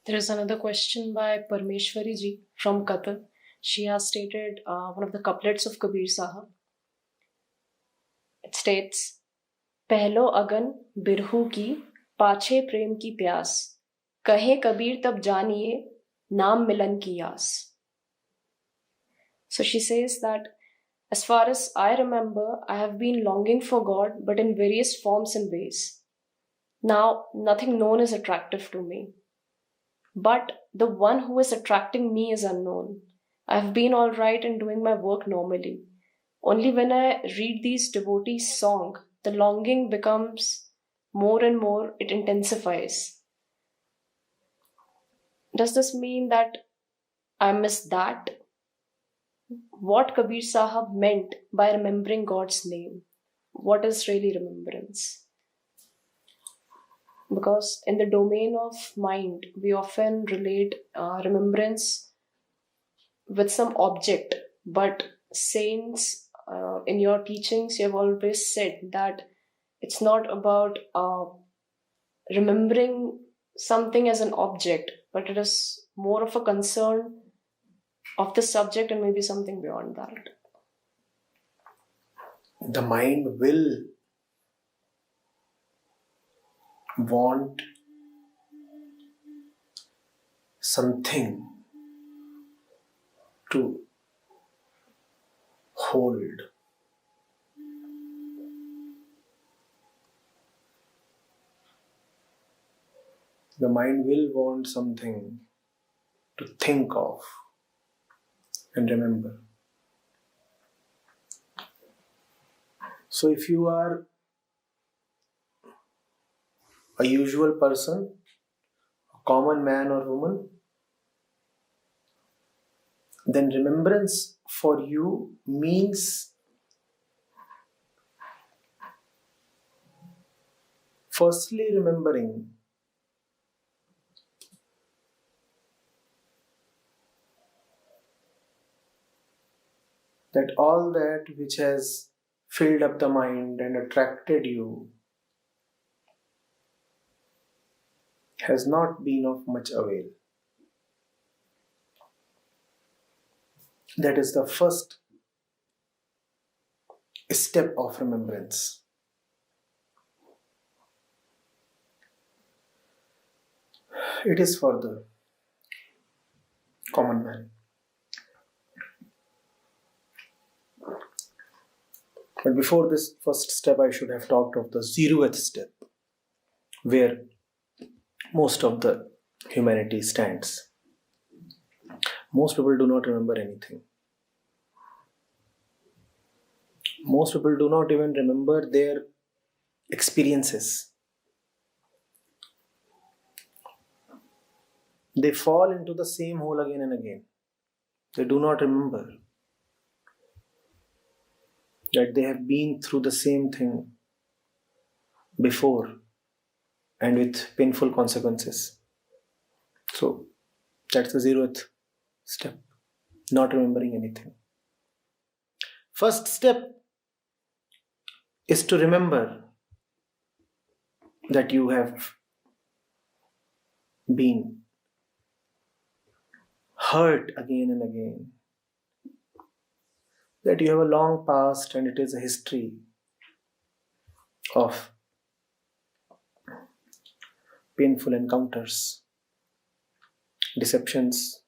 There is another question by Parmeshwari ji from Qatar. She has stated one of the couplets of Kabir Saheb. It states, पहलो अगन बिरहू की पाछे प्रेम की प्यास कहे कबीर तब जानिए नाम मिलन की आस. So she says that as far as I remember, I have been longing for God, but in various forms and ways. Now, nothing known is attractive to me. But the one who is attracting me is unknown. I have been all right in doing my work normally. Only when I read these devotees' song, the longing becomes more and more, it intensifies. Does this mean that I miss that? What Kabir Saheb meant by remembering God's name? What is really remembrance? Because in the domain of mind, we often relate remembrance with some object, but saints, in your teachings, you have always said that it's not about remembering something as an object, but it is more of a concern of the subject and maybe something beyond that. The mind will want something to hold. The mind will want something to think of and remember. So if you are a usual person, a common man or woman, then remembrance for you means firstly remembering that all that which has filled up the mind and attracted you has not been of much avail. That is the first step of remembrance. It is for the common man. But before this first step, I should have talked of the 0th step, where most of the humanity stands. Most people do not remember anything. Most people do not even remember their experiences. They fall into the same hole again and again. They do not remember that they have been through the same thing before and with painful consequences. So that's the 0th step, not remembering anything. First step is to remember that you have been hurt again and again, that you have a long past and it is a history of painful encounters, deceptions,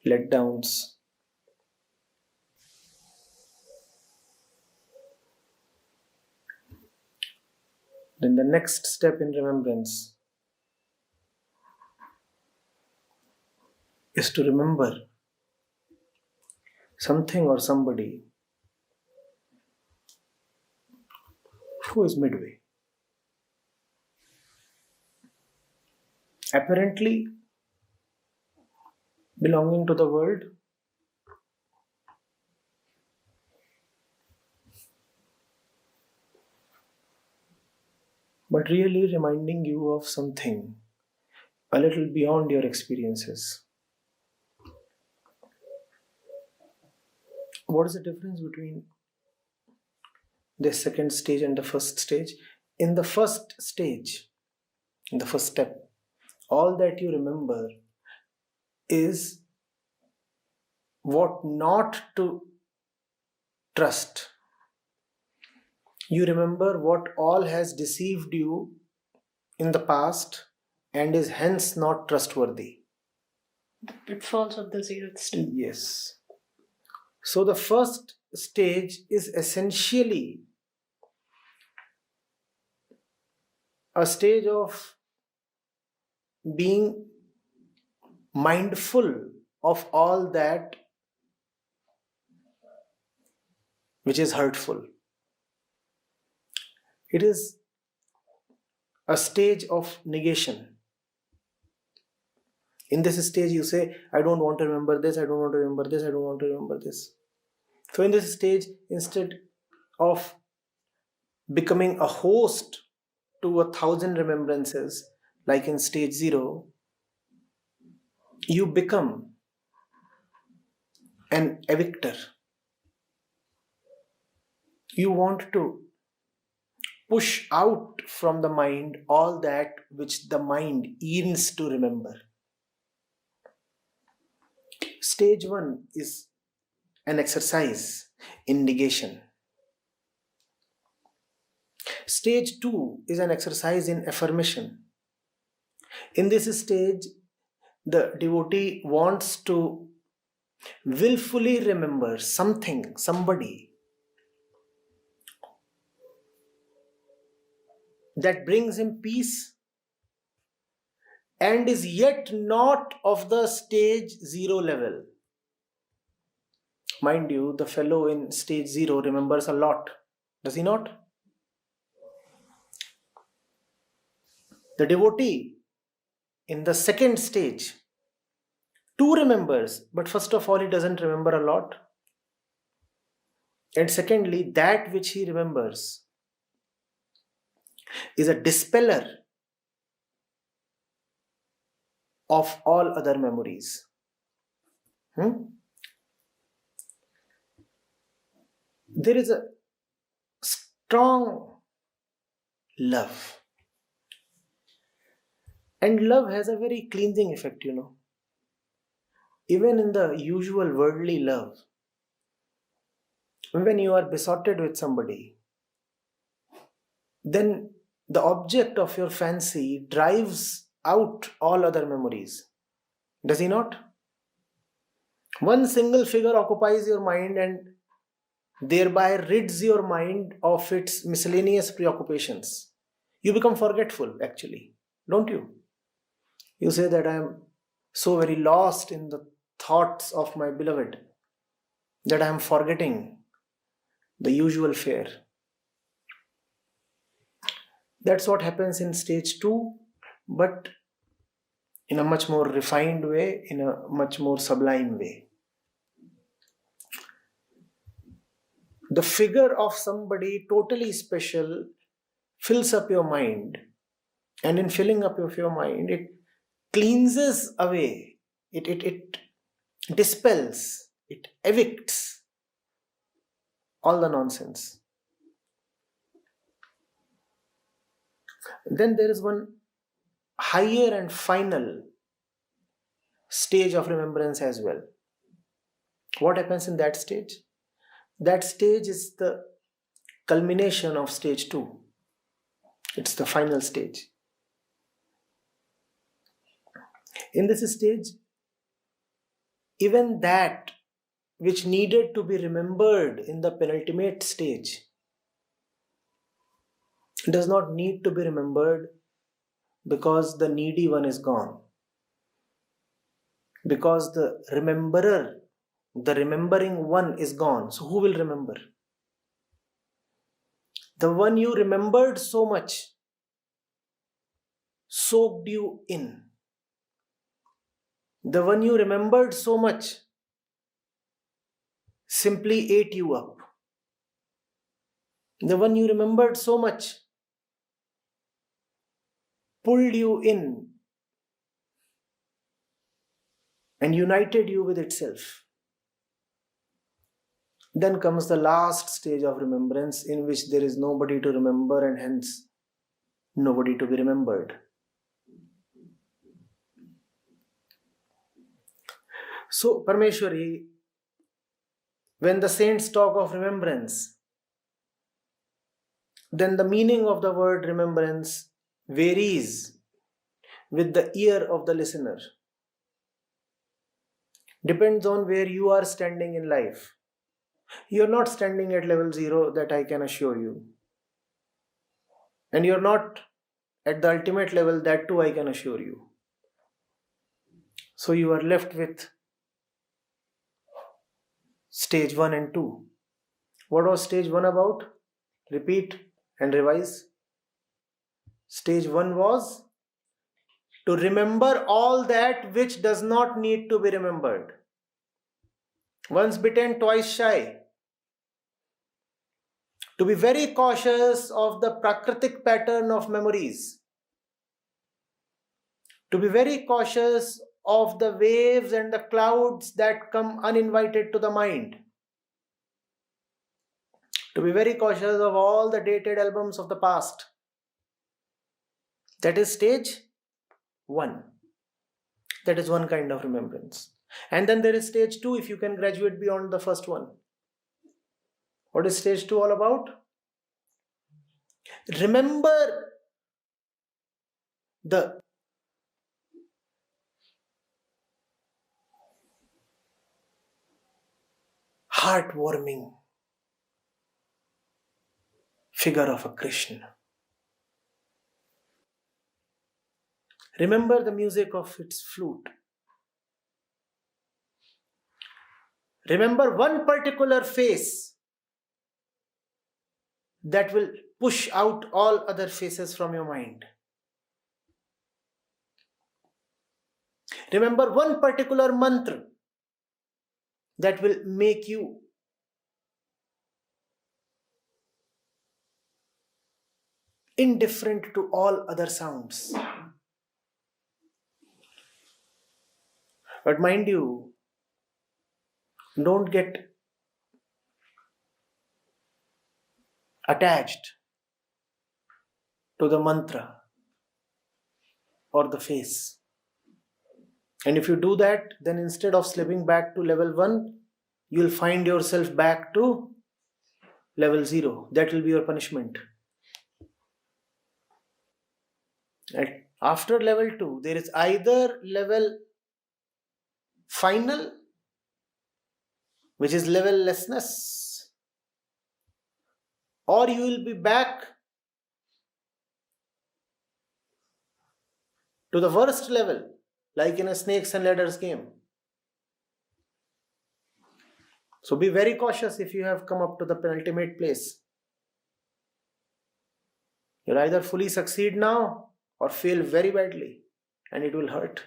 letdowns. Then the next step in remembrance is to remember something or somebody who is midway. Apparently belonging to the world, but really reminding you of something a little beyond your experiences. What is the difference between the second stage and the first stage? In the first stage, in the first step all that you remember is what not to trust. You remember what all has deceived you in the past and is hence not trustworthy. The pitfalls of the zeroth step. Yes. So the first stage is essentially a stage of being mindful of all that which is hurtful. It is a stage of negation. In this stage, you say, I don't want to remember this, I don't want to remember this, I don't want to remember this. So in this stage, instead of becoming a host to 1,000 remembrances, like in stage 0, you become an evictor. You want to push out from the mind all that which the mind yearns to remember. Stage 1 is an exercise in negation. Stage 2 is an exercise in affirmation. In this stage, the devotee wants to willfully remember something, somebody that brings him peace and is yet not of the stage 0 level. Mind you, the fellow in stage 0 remembers a lot, does he not? The devotee in the second stage too remembers, but first of all, he doesn't remember a lot. And secondly, that which he remembers is a dispeller of all other memories. There is a strong love. And love has a very cleansing effect, Even in the usual worldly love, when you are besotted with somebody, then the object of your fancy drives out all other memories. Does he not? One single figure occupies your mind and thereby rids your mind of its miscellaneous preoccupations. You become forgetful, actually, don't you? You say that I am so very lost in the thoughts of my beloved that I am forgetting the usual fare. That's what happens in stage 2, but in a much more refined way, in a much more sublime way. The figure of somebody totally special fills up your mind, and in filling up of your mind, it cleanses away, it dispels, it evicts all the nonsense. Then there is one higher and final stage of remembrance as well. What happens in that stage? That stage is the culmination of stage 2. It's the final stage. In this stage, even that which needed to be remembered in the penultimate stage does not need to be remembered because the needy one is gone. Because the rememberer, the remembering one is gone. So who will remember? The one you remembered so much soaked you in. The one you remembered so much simply ate you up. The one you remembered so much pulled you in and united you with itself. Then comes the last stage of remembrance, in which there is nobody to remember and hence nobody to be remembered. So, Parmeshwari, when the saints talk of remembrance, then the meaning of the word remembrance varies with the ear of the listener. Depends on where you are standing in life. You're not standing at level 0, that I can assure you. And you're not at the ultimate level, that too I can assure you. So you are left with stage 1 and 2. What was stage 1 about? Repeat and revise. Stage 1 was to remember all that which does not need to be remembered. Once bitten, twice shy. To be very cautious of the prakritic pattern of memories. To be very cautious of the waves and the clouds that come uninvited to the mind. To be very cautious of all the dated albums of the past. That is stage 1. That is one kind of remembrance. And then there is stage 2, if you can graduate beyond the first one. What is stage 2 all about? Remember the heartwarming figure of a Krishna. Remember the music of its flute. Remember one particular face that will push out all other faces from your mind. Remember one particular mantra that will make you indifferent to all other sounds. But mind you, don't get attached to the mantra or the face. And if you do that, then instead of slipping back to level 1, you'll find yourself back to level 0. That will be your punishment. And after level 2, there is either level final, which is levellessness, or you will be back to the worst level, like in a snakes and ladders game. So be very cautious if you have come up to the penultimate place. You'll either fully succeed now or fail very badly, and it will hurt.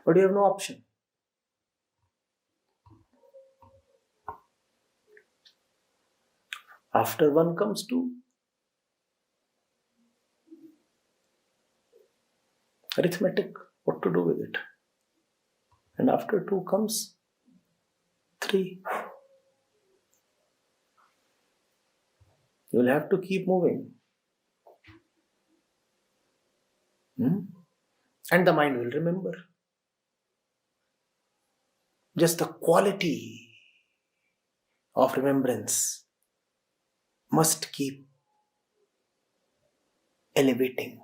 But you have no option. After 1 comes 2. Arithmetic, what to do with it. And after 2 comes 3. You will have to keep moving. And the mind will remember. Just the quality of remembrance must keep elevating.